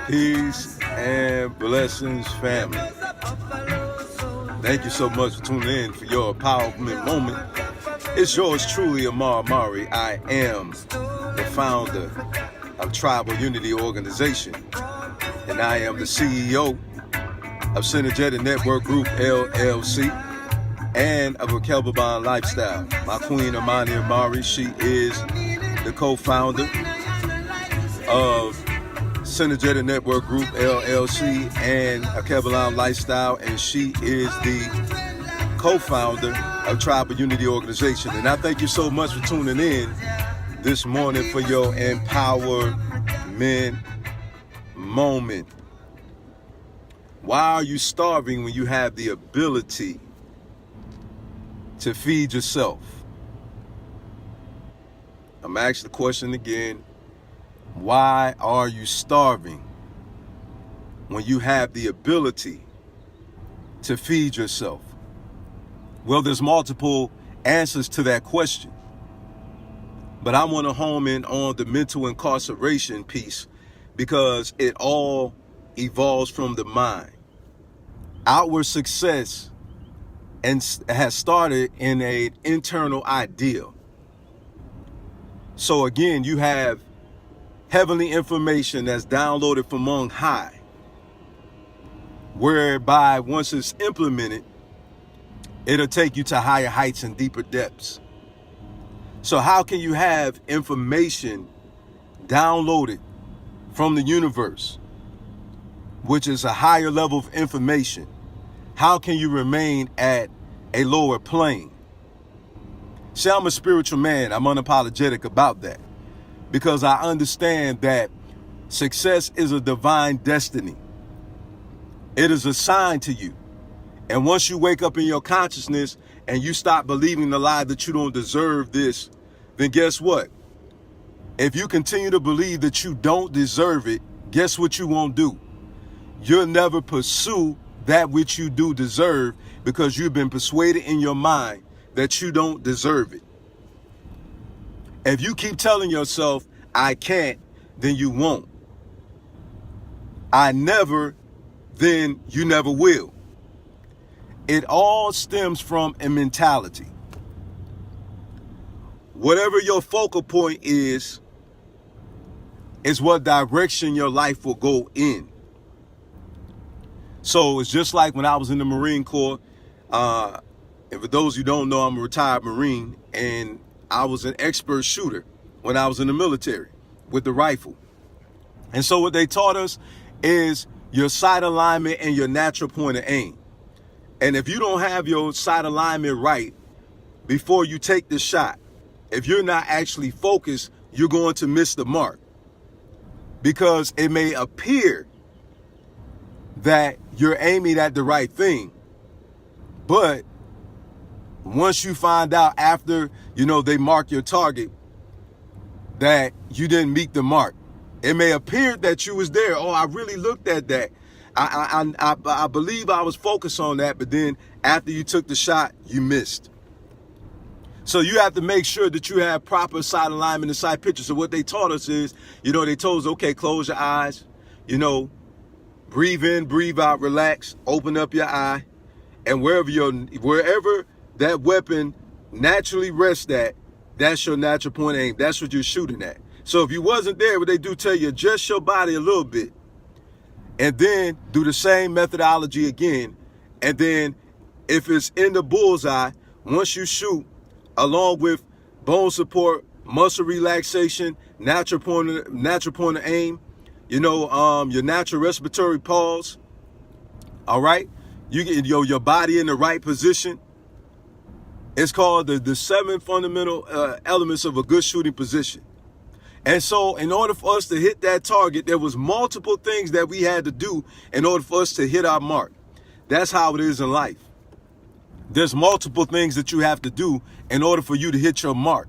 Peace and blessings, family. Thank you so much for tuning in for your empowerment moment. It's yours truly, Amar Mari. I am the founder of Tribal Unity Organization, and I am the CEO of Synergetic Network Group, LLC, and of Akelba Bond Lifestyle. My queen, Amani Amari, she is the co-founder of Synergetic Network Group, LLC, and Akelba Bond Lifestyle, and she is the co-founder of Tribal Unity Organization. And I thank you so much for tuning in this morning for your empowerment moment. Why are you starving when you have the ability to feed yourself? I'm asking the question again. Why are you starving when you have the ability to feed yourself? Well, there's multiple answers to that question, but I want to home in on the mental incarceration piece because it all evolves from the mind. Outward success has started in an internal ideal. So again, you have heavenly information that's downloaded from on high, whereby once it's implemented, it'll take you to higher heights and deeper depths. So how can you have information downloaded from the universe, which is a higher level of information? How can you remain at a lower plane? See, I'm a spiritual man. I'm unapologetic about that because I understand that success is a divine destiny. It is assigned to you. And once you wake up in your consciousness and you stop believing the lie that you don't deserve this, then guess what? If you continue to believe that you don't deserve it, guess what you won't do? You'll never pursue that which you do deserve because you've been persuaded in your mind that you don't deserve it. If you keep telling yourself, I can't, then you won't. I never, then you never will. It all stems from a mentality. Whatever your focal point is what direction your life will go in. So it's just like when I was in the Marine Corps. And for those who don't know, I'm a retired Marine, and I was an expert shooter when I was in the military with the rifle. And so what they taught us is your sight alignment and your natural point of aim. And if you don't have your sight alignment right before you take the shot, if you're not actually focused, you're going to miss the mark, because it may appear that you're aiming at the right thing, but once you find out after, they mark your target that you didn't meet the mark, it may appear that you was there. Oh, I really looked at that. I believe I was focused on that, but then after you took the shot, you missed. So you have to make sure that you have proper sight alignment and sight picture. So what they taught us is, they told us, okay, close your eyes, breathe in, breathe out, relax, open up your eye, and wherever that weapon naturally rests at, that's your natural point of aim. That's what you're shooting at. So if you wasn't there, what they do tell you, adjust your body a little bit, and then do the same methodology again. And then if it's in the bullseye, once you shoot, along with bone support, muscle relaxation, natural point of aim, your natural respiratory pause. All right, you get your body in the right position. It's called the 7 fundamental elements of a good shooting position. And so in order for us to hit that target, there was multiple things that we had to do in order for us to hit our mark. That's how it is in life. There's multiple things that you have to do in order for you to hit your mark.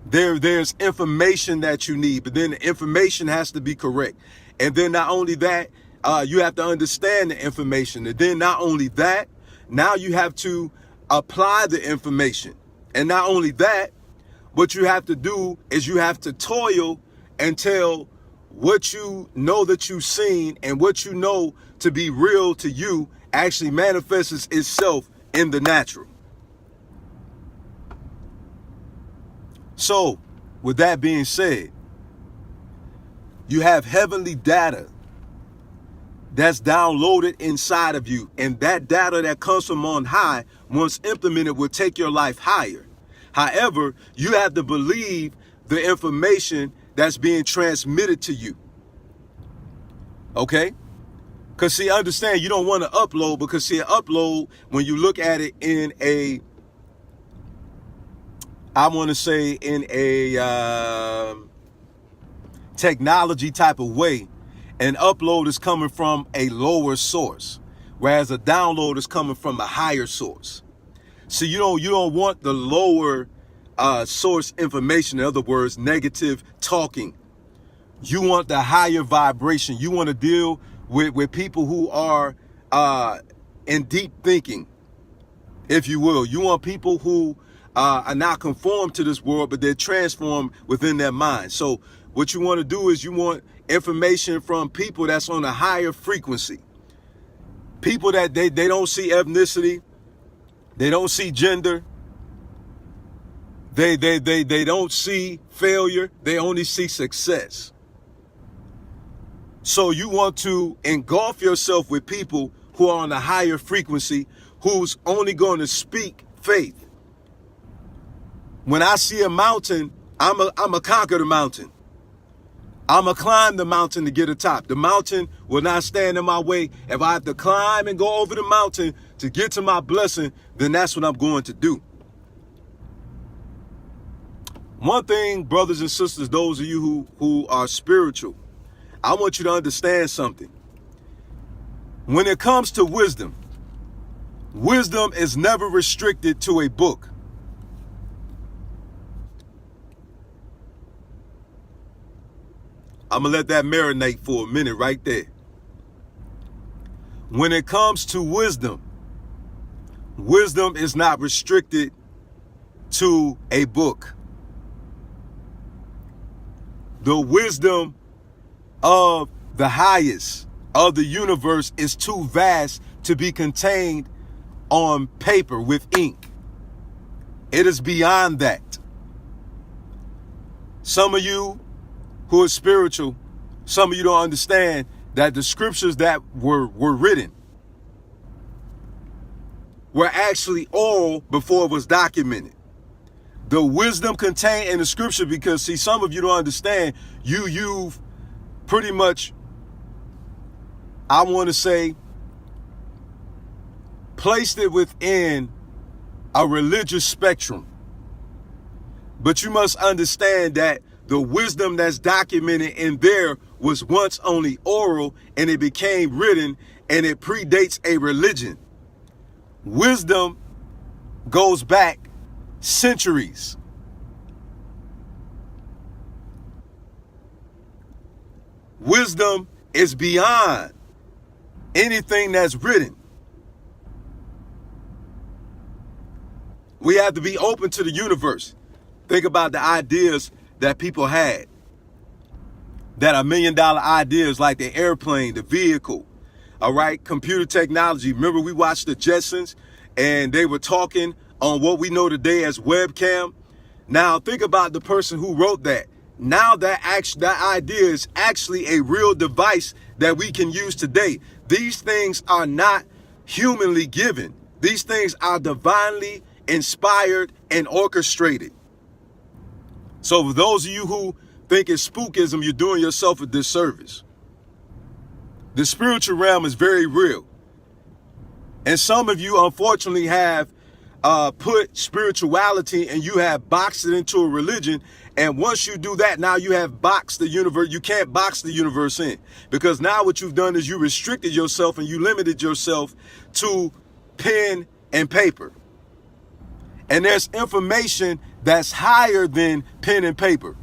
There's information that you need, but then the information has to be correct. And then not only that, you have to understand the information. And then not only that, now you have to apply the information. And not only that, what you have to do is you have to toil until what you know that you've seen and what you know to be real to you actually manifests itself in the natural. So, with that being said, you have heavenly data that's downloaded inside of you. And that data that comes from on high, once implemented, will take your life higher. However, you have to believe the information that's being transmitted to you. Okay? Because see, understand, you don't want to upload, because see, an upload, when you look at it in a, I want to say in a technology type of way, an upload is coming from a lower source, whereas a download is coming from a higher source. So you don't want the lower source information. In other words, negative talking. You want the higher vibration. You want to deal with people who are in deep thinking, if you will. You want people who are not conformed to this world, but they're transformed within their mind. So what you want to do is you want information from people that's on a higher frequency. People that they don't see ethnicity, they don't see gender, they don't see failure, they only see success. So you want to engulf yourself with people who are on a higher frequency, who's only going to speak faith. When I see a mountain, I'm a conquer the mountain. I'm going to climb the mountain to get atop. The mountain will not stand in my way. If I have to climb and go over the mountain to get to my blessing, then that's what I'm going to do. One thing, brothers and sisters, those of you who are spiritual, I want you to understand something. When it comes to wisdom, wisdom is never restricted to a book. I'm going to let that marinate for a minute right there. When it comes to wisdom, wisdom is not restricted to a book. The wisdom of the highest of the universe is too vast to be contained on paper with ink. It is beyond that. Some of you who are spiritual, some of you don't understand that the scriptures that were written were actually oral before it was documented. The wisdom contained in the scripture, because see, some of you don't understand, you've pretty much, I want to say, placed it within a religious spectrum. But you must understand that the wisdom that's documented in there was once only oral, and it became written, and it predates a religion. Wisdom goes back centuries. Wisdom is beyond anything that's written. We have to be open to the universe. Think about the ideas that people had that are $1 million ideas, like the airplane, the vehicle, all right, computer technology. Remember, we watched the Jetsons and they were talking on what we know today as webcam. Now think about the person who wrote that. Now that idea is actually a real device that we can use today. These things are not humanly given. These things are divinely inspired and orchestrated. So for those of you who think it's spookism, you're doing yourself a disservice. The spiritual realm is very real. And some of you, unfortunately, have put spirituality and you have boxed it into a religion. And once you do that, now you have boxed the universe. You can't box the universe in, because now what you've done is you restricted yourself and you limited yourself to pen and paper. And there's information that's higher than pen and paper.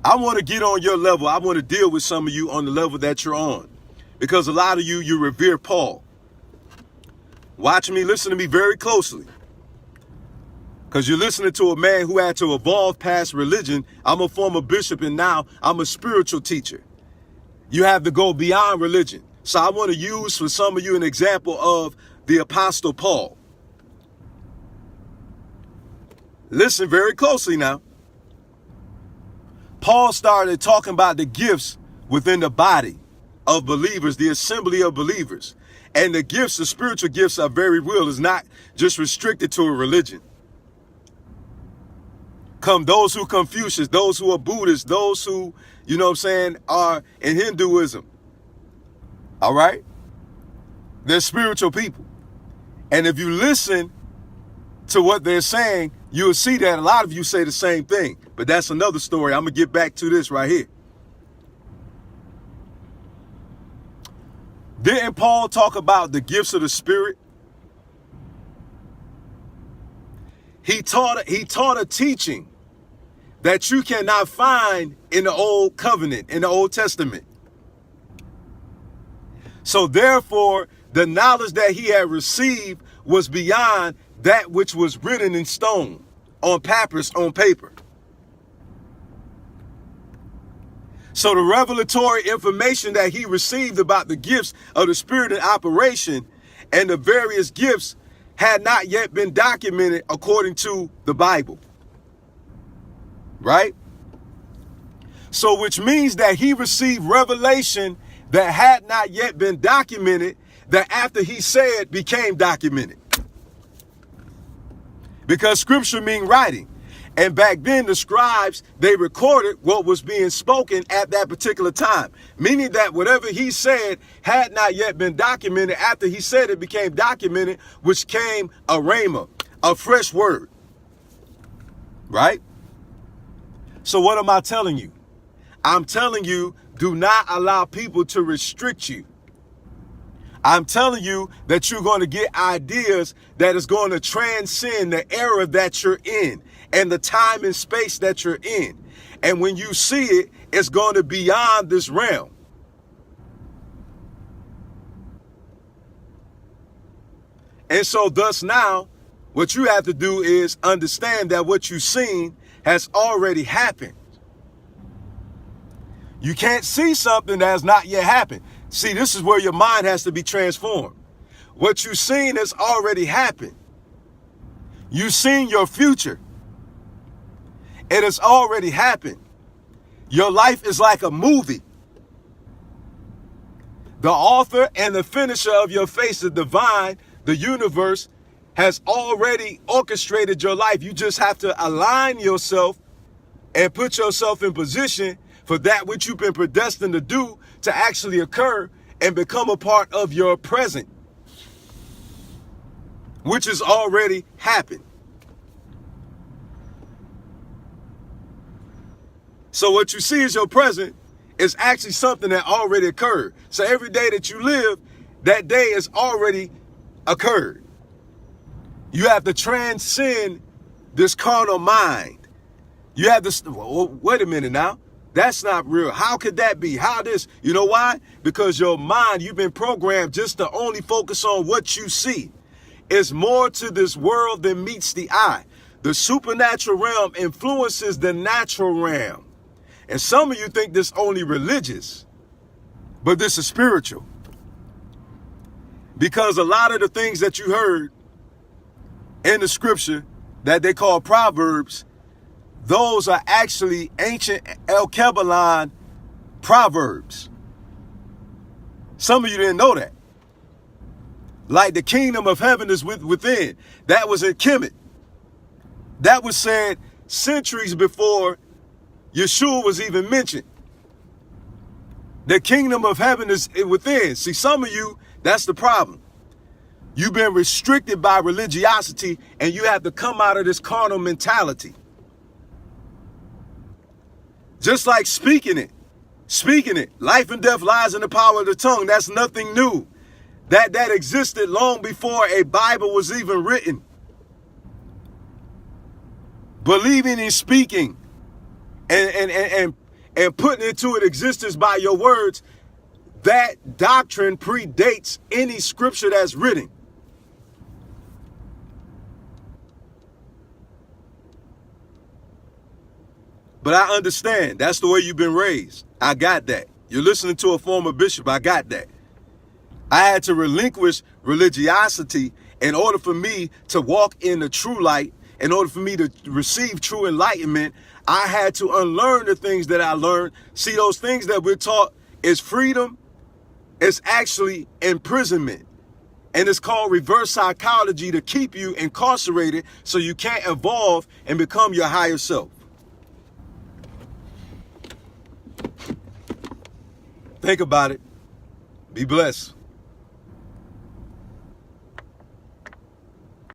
I want to get on your level. I want to deal with some of you on the level that you're on, because a lot of you revere Paul. Watch me, listen to me very closely, because you're listening to a man who had to evolve past religion. I'm a former bishop and now I'm a spiritual teacher. You have to go beyond religion. So I want to use for some of you an example of the Apostle Paul. Listen very closely now. Paul started talking about the gifts within the body of believers, the assembly of believers. And the gifts, the spiritual gifts are very real. It's not just restricted to a religion. Come those who Confucius, those who are Buddhists, those who, you know what I'm saying, are in Hinduism. All right? They're spiritual people. And if you listen to what they're saying, you'll see that a lot of you say the same thing. But that's another story. I'm going to get back to this right here. Didn't Paul talk about the gifts of the Spirit? He taught a teaching that you cannot find in the Old Covenant, in the Old Testament. So therefore, the knowledge that he had received was beyond that which was written in stone, on papyrus, on paper. So the revelatory information that he received about the gifts of the Spirit in operation and the various gifts had not yet been documented according to the Bible. Right? So which means that he received revelation that had not yet been documented, that after he said became documented. Because scripture means writing. And back then the scribes, they recorded what was being spoken at that particular time. Meaning that whatever he said had not yet been documented. After he said it became documented, which came a rhema, a fresh word. Right? So what am I telling you? I'm telling you, do not allow people to restrict you. I'm telling you that you're going to get ideas that is going to transcend the era that you're in and the time and space that you're in. And when you see it, it's going to be beyond this realm. And so thus now, what you have to do is understand that what you've seen has already happened. You can't see something that has not yet happened. See, this is where your mind has to be transformed. What you've seen has already happened. You've seen your future. It has already happened. Your life is like a movie. The author and the finisher of your faith, the divine, the universe, has already orchestrated your life. You just have to align yourself and put yourself in position for that which you've been predestined to do to actually occur and become a part of your present, which has already happened. So what you see as your present is actually something that already occurred. So every day that you live, that day has already occurred. You have to transcend this carnal mind. You have to, wait a minute now. That's not real. How could that be? How this? You know why? Because your mind, you've been programmed just to only focus on what you see. It's more to this world than meets the eye. The supernatural realm influences the natural realm. And some of you think this only religious, but this is spiritual. Because a lot of the things that you heard in the scripture that they call Proverbs, those are actually ancient El Kabbalah proverbs. Some of you didn't know that. Like the kingdom of heaven is within. That was in Kemet. That was said centuries before Yeshua was even mentioned. The kingdom of heaven is within. See, some of you, that's the problem. You've been restricted by religiosity and you have to come out of this carnal mentality. Just like speaking it. Life and death lies in the power of the tongue. That's nothing new. That existed long before a Bible was even written. Believing and speaking and putting into existence by your words, that doctrine predates any scripture that's written. But I understand. That's the way you've been raised. I got that. You're listening to a former bishop. I got that. I had to relinquish religiosity in order for me to walk in the true light. In order for me to receive true enlightenment, I had to unlearn the things that I learned. See, those things that we're taught is freedom. It's actually imprisonment. And it's called reverse psychology to keep you incarcerated so you can't evolve and become your higher self. Think about it. Be blessed.